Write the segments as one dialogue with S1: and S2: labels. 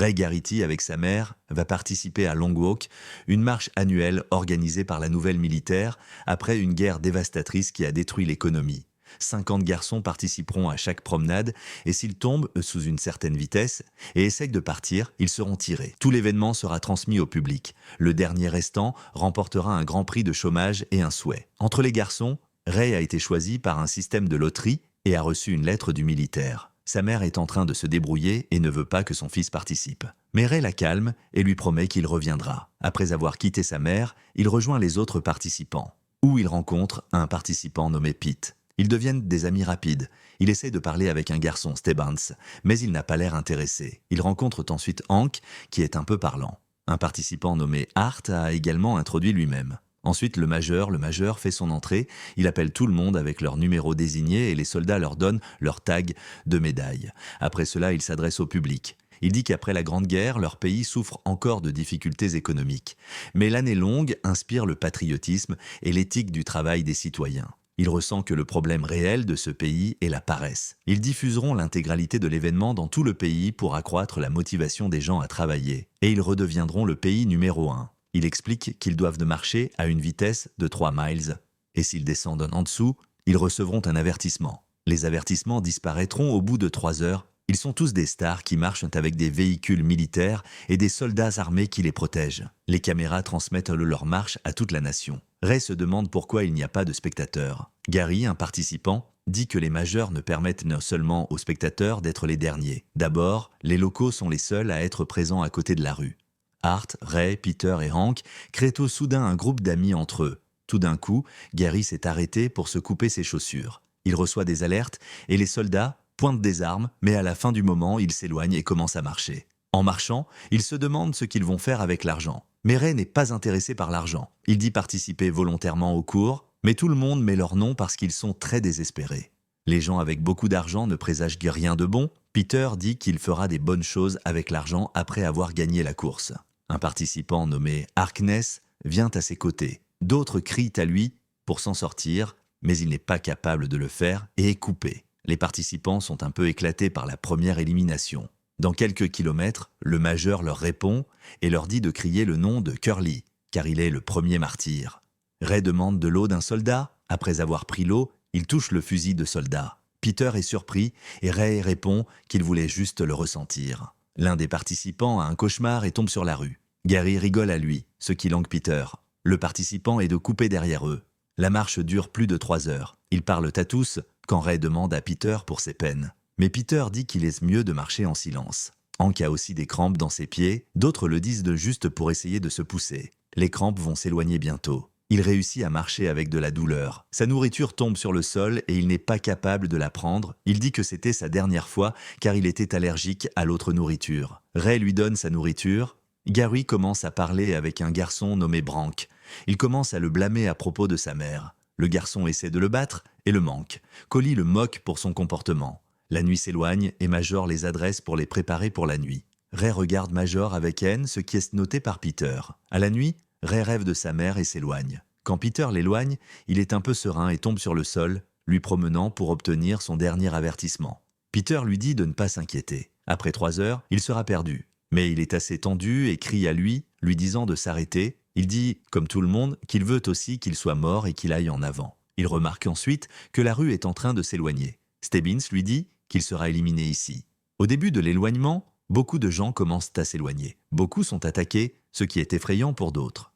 S1: Ray Garrity, avec sa mère, va participer à Long Walk, une marche annuelle organisée par la nouvelle militaire après une guerre dévastatrice qui a détruit l'économie. 50 garçons participeront à chaque promenade et s'ils tombent sous une certaine vitesse et essayent de partir, ils seront tirés. Tout l'événement sera transmis au public. Le dernier restant remportera un grand prix de chômage et un souhait. Entre les garçons, Ray a été choisi par un système de loterie et a reçu une lettre du militaire. Sa mère est en train de se débrouiller et ne veut pas que son fils participe. Mais Ray la calme et lui promet qu'il reviendra. Après avoir quitté sa mère, il rejoint les autres participants, où il rencontre un participant nommé Pete. Ils deviennent des amis rapides. Il essaie de parler avec un garçon, Stebbins, mais il n'a pas l'air intéressé. Ils rencontrent ensuite Hank, qui est un peu parlant. Un participant nommé Hart a également introduit lui-même. Ensuite, le majeur fait son entrée. Il appelle tout le monde avec leur numéro désigné et les soldats leur donnent leur tag de médaille. Après cela, il s'adresse au public. Il dit qu'après la Grande Guerre, leur pays souffre encore de difficultés économiques. Mais l'année longue inspire le patriotisme et l'éthique du travail des citoyens. Il ressent que le problème réel de ce pays est la paresse. Ils diffuseront l'intégralité de l'événement dans tout le pays pour accroître la motivation des gens à travailler. Et ils redeviendront le pays numéro 1. Il explique qu'ils doivent marcher à une vitesse de 3 miles. Et s'ils descendent en dessous, ils recevront un avertissement. Les avertissements disparaîtront au bout de 3 heures. Ils sont tous des stars qui marchent avec des véhicules militaires et des soldats armés qui les protègent. Les caméras transmettent leur marche à toute la nation. Ray se demande pourquoi il n'y a pas de spectateurs. Gary, un participant, dit que les majeurs ne permettent seulement aux spectateurs d'être les derniers. D'abord, les locaux sont les seuls à être présents à côté de la rue. Hart, Ray, Peter et Hank créent soudain un groupe d'amis entre eux. Tout d'un coup, Gary s'est arrêté pour se couper ses chaussures. Il reçoit des alertes et les soldats pointent des armes, mais à la fin du moment, ils s'éloignent et commencent à marcher. En marchant, ils se demandent ce qu'ils vont faire avec l'argent. Mais Ray n'est pas intéressé par l'argent. Il dit participer volontairement au cours, mais tout le monde met leur nom parce qu'ils sont très désespérés. Les gens avec beaucoup d'argent ne présagent rien de bon. Peter dit qu'il fera des bonnes choses avec l'argent après avoir gagné la course. Un participant nommé Harkness vient à ses côtés. D'autres crient à lui pour s'en sortir, mais il n'est pas capable de le faire et est coupé. Les participants sont un peu éclatés par la première élimination. Dans quelques kilomètres, le majeur leur répond et leur dit de crier le nom de Curly, car il est le premier martyr. Ray demande de l'eau d'un soldat. Après avoir pris l'eau, il touche le fusil de soldat. Peter est surpris et Ray répond qu'il voulait juste le ressentir. L'un des participants a un cauchemar et tombe sur la rue. Gary rigole à lui, ce qui langue Peter. Le participant est de couper derrière eux. La marche dure plus de 3 heures. Ils parlent à tous quand Ray demande à Peter pour ses peines. Mais Peter dit qu'il est mieux de marcher en silence. Hank a aussi des crampes dans ses pieds, d'autres le disent juste pour essayer de se pousser. Les crampes vont s'éloigner bientôt. Il réussit à marcher avec de la douleur. Sa nourriture tombe sur le sol et il n'est pas capable de la prendre. Il dit que c'était sa dernière fois car il était allergique à l'autre nourriture. Ray lui donne sa nourriture. Gary commence à parler avec un garçon nommé Brank. Il commence à le blâmer à propos de sa mère. Le garçon essaie de le battre et le manque. Collie le moque pour son comportement. La nuit s'éloigne et Major les adresse pour les préparer pour la nuit. Ray regarde Major avec haine, ce qui est noté par Peter. À la nuit, Ray rêve de sa mère et s'éloigne. Quand Peter l'éloigne, il est un peu serein et tombe sur le sol, lui promenant pour obtenir son dernier avertissement. Peter lui dit de ne pas s'inquiéter. Après 3 heures, il sera perdu. Mais il est assez tendu et crie à lui disant de s'arrêter. Il dit, comme tout le monde, qu'il veut aussi qu'il soit mort et qu'il aille en avant. Il remarque ensuite que la rue est en train de s'éloigner. Stebbins lui dit qu'il sera éliminé ici. Au début de l'éloignement, beaucoup de gens commencent à s'éloigner. Beaucoup sont attaqués, ce qui est effrayant pour d'autres.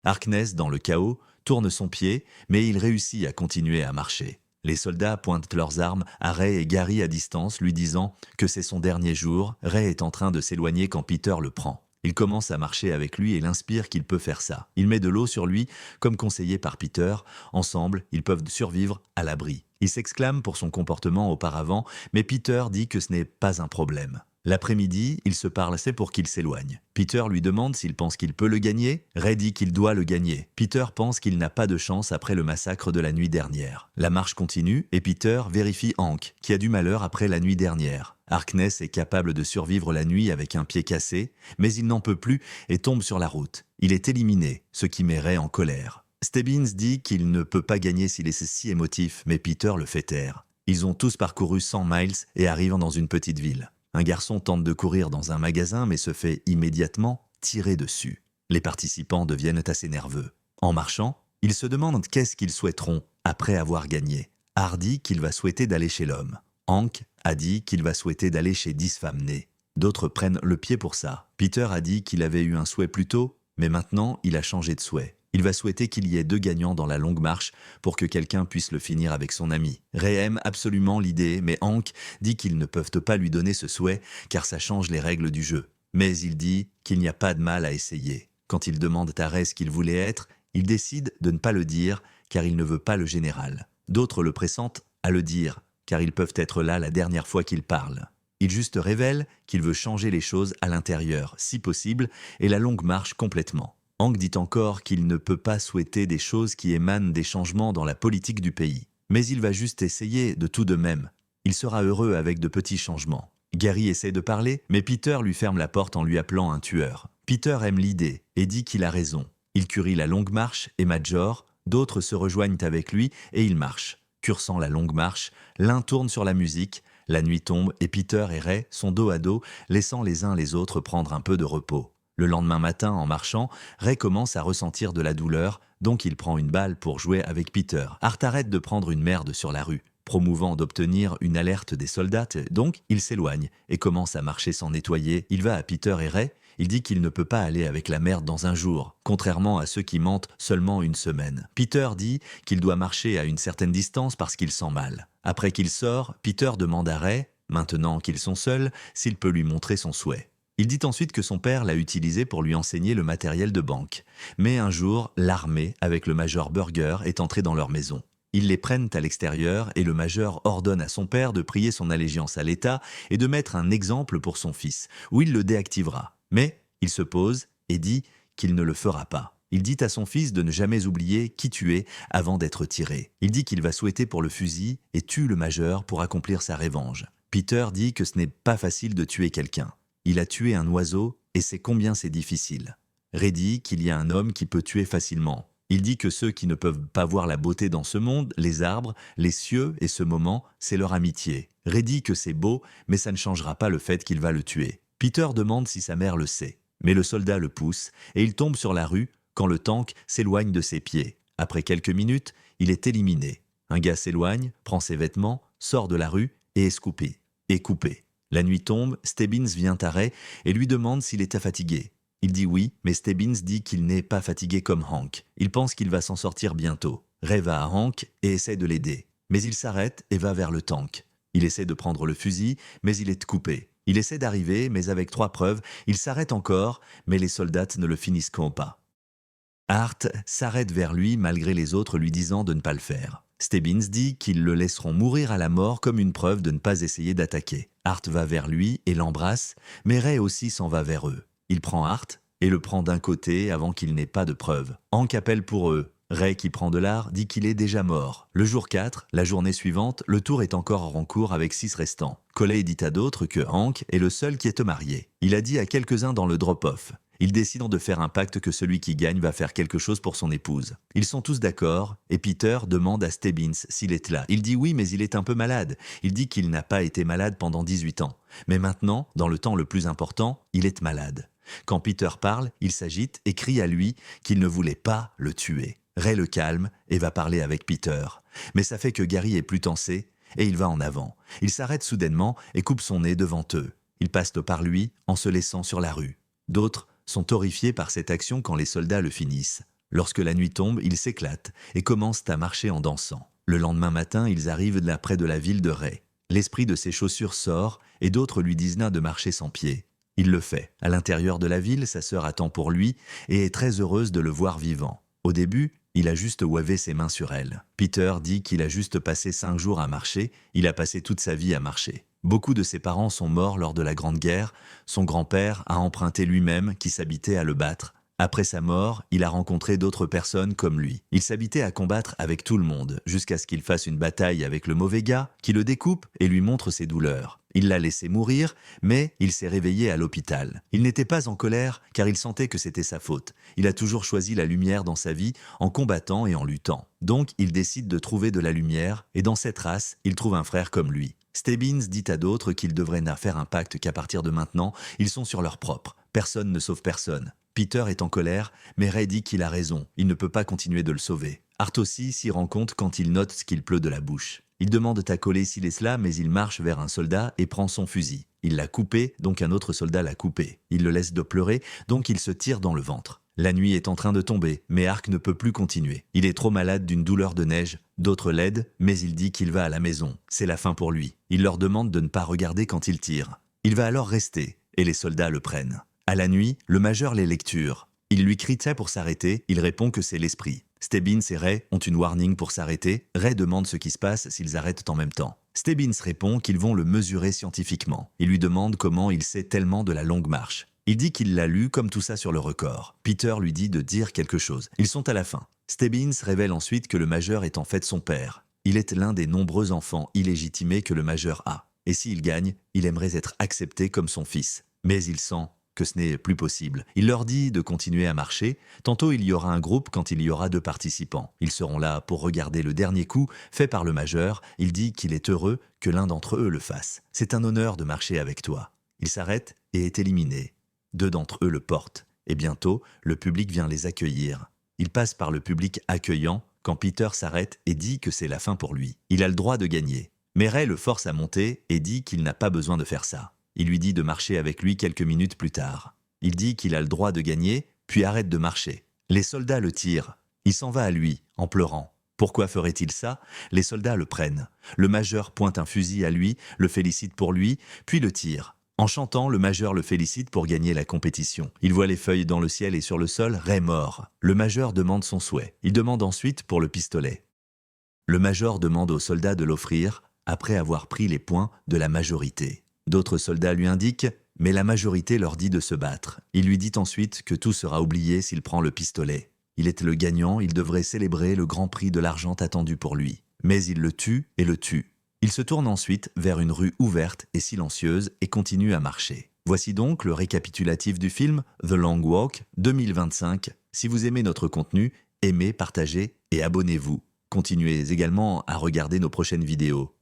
S1: Harkness, dans le chaos, tourne son pied, mais il réussit à continuer à marcher. Les soldats pointent leurs armes à Ray et Gary à distance, lui disant que c'est son dernier jour. Ray est en train de s'éloigner quand Peter le prend. Il commence à marcher avec lui et l'inspire qu'il peut faire ça. Il met de l'eau sur lui, comme conseillé par Peter. Ensemble, ils peuvent survivre à l'abri. Il s'exclame pour son comportement auparavant, mais Peter dit que ce n'est pas un problème. L'après-midi, ils se parlent assez pour qu'il s'éloigne. Peter lui demande s'il pense qu'il peut le gagner. Ray dit qu'il doit le gagner. Peter pense qu'il n'a pas de chance après le massacre de la nuit dernière. La marche continue et Peter vérifie Hank, qui a du malheur après la nuit dernière. Harkness est capable de survivre la nuit avec un pied cassé, mais il n'en peut plus et tombe sur la route. Il est éliminé, ce qui met Ray en colère. Stebbins dit qu'il ne peut pas gagner s'il est si émotif, mais Peter le fait taire. Ils ont tous parcouru 100 miles et arrivent dans une petite ville. Un garçon tente de courir dans un magasin mais se fait immédiatement tirer dessus. Les participants deviennent assez nerveux. En marchant, ils se demandent qu'est-ce qu'ils souhaiteront après avoir gagné. Art dit qu'il va souhaiter d'aller chez l'homme. Hank a dit qu'il va souhaiter d'aller chez 10 femmes nées. D'autres prennent le pied pour ça. Peter a dit qu'il avait eu un souhait plus tôt, mais maintenant il a changé de souhait. Il va souhaiter qu'il y ait 2 gagnants dans la longue marche pour que quelqu'un puisse le finir avec son ami. Ray aime absolument l'idée, mais Hank dit qu'ils ne peuvent pas lui donner ce souhait car ça change les règles du jeu. Mais il dit qu'il n'y a pas de mal à essayer. Quand il demande à Ray ce qu'il voulait être, il décide de ne pas le dire car il ne veut pas le général. D'autres le pressentent à le dire car ils peuvent être là la dernière fois qu'il parle. Il juste révèle qu'il veut changer les choses à l'intérieur, si possible, et la longue marche complètement. Hank dit encore qu'il ne peut pas souhaiter des choses qui émanent des changements dans la politique du pays. Mais il va juste essayer de tout de même. Il sera heureux avec de petits changements. Gary essaie de parler, mais Peter lui ferme la porte en lui appelant un tueur. Peter aime l'idée et dit qu'il a raison. Il curie la longue marche et Major, d'autres se rejoignent avec lui et ils marchent. Cursant la longue marche, l'un tourne sur la musique, la nuit tombe et Peter et Ray sont dos à dos, laissant les uns les autres prendre un peu de repos. Le lendemain matin, en marchant, Ray commence à ressentir de la douleur, donc il prend une balle pour jouer avec Peter. Art arrête de prendre une merde sur la rue, promouvant d'obtenir une alerte des soldats, donc il s'éloigne et commence à marcher sans nettoyer. Il va à Peter et Ray, il dit qu'il ne peut pas aller avec la merde dans un jour, contrairement à ceux qui mentent seulement une semaine. Peter dit qu'il doit marcher à une certaine distance parce qu'il sent mal. Après qu'il sort, Peter demande à Ray, maintenant qu'ils sont seuls, s'il peut lui montrer son souhait. Il dit ensuite que son père l'a utilisé pour lui enseigner le matériel de banque. Mais un jour, l'armée, avec le major Burger, est entrée dans leur maison. Ils les prennent à l'extérieur et le major ordonne à son père de prier son allégeance à l'État et de mettre un exemple pour son fils, où il le déactivera. Mais il se pose et dit qu'il ne le fera pas. Il dit à son fils de ne jamais oublier qui tu es avant d'être tiré. Il dit qu'il va souhaiter pour le fusil et tue le major pour accomplir sa revanche. Peter dit que ce n'est pas facile de tuer quelqu'un. Il a tué un oiseau et sait combien c'est difficile. Ray dit qu'il y a un homme qui peut tuer facilement. Il dit que ceux qui ne peuvent pas voir la beauté dans ce monde, les arbres, les cieux et ce moment, c'est leur amitié. Ray dit que c'est beau, mais ça ne changera pas le fait qu'il va le tuer. Peter demande si sa mère le sait. Mais le soldat le pousse et il tombe sur la rue quand le tank s'éloigne de ses pieds. Après quelques minutes, il est éliminé. Un gars s'éloigne, prend ses vêtements, sort de la rue et est coupé. La nuit tombe, Stebbins vient à Ray et lui demande s'il était fatigué. Il dit oui, mais Stebbins dit qu'il n'est pas fatigué comme Hank. Il pense qu'il va s'en sortir bientôt. Ray va à Hank et essaie de l'aider. Mais il s'arrête et va vers le tank. Il essaie de prendre le fusil, mais il est coupé. Il essaie d'arriver, mais avec 3 preuves, il s'arrête encore, mais les soldats ne le finissent pas. Art s'arrête vers lui malgré les autres lui disant de ne pas le faire. Stebbins dit qu'ils le laisseront mourir à la mort comme une preuve de ne pas essayer d'attaquer. Art va vers lui et l'embrasse, mais Ray aussi s'en va vers eux. Il prend Art et le prend d'un côté avant qu'il n'ait pas de preuves. Hank appelle pour eux. Ray, qui prend de l'art, dit qu'il est déjà mort. Le jour 4, la journée suivante, le tour est encore en cours avec 6 restants. Coley dit à d'autres que Hank est le seul qui est marié. Il a dit à quelques-uns dans le drop-off. Ils décident de faire un pacte que celui qui gagne va faire quelque chose pour son épouse. Ils sont tous d'accord et Peter demande à Stebbins s'il est là. Il dit oui, mais il est un peu malade. Il dit qu'il n'a pas été malade pendant 18 ans. Mais maintenant, dans le temps le plus important, il est malade. Quand Peter parle, il s'agite et crie à lui qu'il ne voulait pas le tuer. Ray le calme et va parler avec Peter. Mais ça fait que Gary est plus tensé et il va en avant. Il s'arrête soudainement et coupe son nez devant eux. Ils passent par lui en se laissant sur la rue. D'autres sont horrifiés par cette action quand les soldats le finissent. Lorsque la nuit tombe, ils s'éclatent et commencent à marcher en dansant. Le lendemain matin, ils arrivent là près de la ville de Ray. L'esprit de ses chaussures sort et d'autres lui disent de marcher sans pied. Il le fait. À l'intérieur de la ville, sa sœur attend pour lui et est très heureuse de le voir vivant. Au début, il a juste ouavé ses mains sur elle. Peter dit qu'il a juste passé 5 jours à marcher, il a passé toute sa vie à marcher. Beaucoup de ses parents sont morts lors de la Grande Guerre, son grand-père a emprunté lui-même qui s'habitait à le battre. Après sa mort, il a rencontré d'autres personnes comme lui. Il s'habitait à combattre avec tout le monde, jusqu'à ce qu'il fasse une bataille avec le mauvais gars, qui le découpe et lui montre ses douleurs. Il l'a laissé mourir, mais il s'est réveillé à l'hôpital. Il n'était pas en colère, car il sentait que c'était sa faute. Il a toujours choisi la lumière dans sa vie, en combattant et en luttant. Donc, il décide de trouver de la lumière, et dans cette race, il trouve un frère comme lui. Stebbins dit à d'autres qu'ils devraient n'a faire un pacte qu'à partir de maintenant, ils sont sur leur propre. Personne ne sauve personne. Peter est en colère, mais Ray dit qu'il a raison, il ne peut pas continuer de le sauver. Art aussi s'y rend compte quand il note ce qu'il pleut de la bouche. Il demande à Cole s'il est cela, mais il marche vers un soldat et prend son fusil. Il l'a coupé, donc un autre soldat l'a coupé. Il le laisse de pleurer, donc il se tire dans le ventre. La nuit est en train de tomber, mais Ark ne peut plus continuer. Il est trop malade d'une douleur de neige, d'autres l'aident, mais il dit qu'il va à la maison. C'est la fin pour lui. Il leur demande de ne pas regarder quand il tire. Il va alors rester, et les soldats le prennent. À la nuit, le major les lecture. Il lui crie pour s'arrêter, il répond que c'est l'esprit. Stebbins et Ray ont une warning pour s'arrêter. Ray demande ce qui se passe s'ils arrêtent en même temps. Stebbins répond qu'ils vont le mesurer scientifiquement. Il lui demande comment il sait tellement de la longue marche. Il dit qu'il l'a lu comme tout ça sur le record. Peter lui dit de dire quelque chose. Ils sont à la fin. Stebbins révèle ensuite que le majeur est en fait son père. Il est l'un des nombreux enfants illégitimés que le majeur a. Et s'il gagne, il aimerait être accepté comme son fils. Mais il sent que ce n'est plus possible. Il leur dit de continuer à marcher. Tantôt il y aura un groupe quand il y aura 2 participants. Ils seront là pour regarder le dernier coup fait par le majeur. Il dit qu'il est heureux que l'un d'entre eux le fasse. C'est un honneur de marcher avec toi. Il s'arrête et est éliminé. 2 d'entre eux le portent. Et bientôt, le public vient les accueillir. Il passe par le public accueillant quand Peter s'arrête et dit que c'est la fin pour lui. Il a le droit de gagner. Mais Ray le force à monter et dit qu'il n'a pas besoin de faire ça. Il lui dit de marcher avec lui quelques minutes plus tard. Il dit qu'il a le droit de gagner, puis arrête de marcher. Les soldats le tirent. Il s'en va à lui, en pleurant. Pourquoi ferait-il ça? Les soldats le prennent. Le majeur pointe un fusil à lui, le félicite pour lui, puis le tire. En chantant, le majeur le félicite pour gagner la compétition. Il voit les feuilles dans le ciel et sur le sol, Ray mort. Le majeur demande son souhait. Il demande ensuite pour le pistolet. Le major demande aux soldats de l'offrir, après avoir pris les points de la majorité. D'autres soldats lui indiquent, mais la majorité leur dit de se battre. Il lui dit ensuite que tout sera oublié s'il prend le pistolet. Il est le gagnant, il devrait célébrer le grand prix de l'argent attendu pour lui. Mais il le tue et le tue. Il se tourne ensuite vers une rue ouverte et silencieuse et continue à marcher. Voici donc le récapitulatif du film The Long Walk 2025. Si vous aimez notre contenu, aimez, partagez et abonnez-vous. Continuez également à regarder nos prochaines vidéos.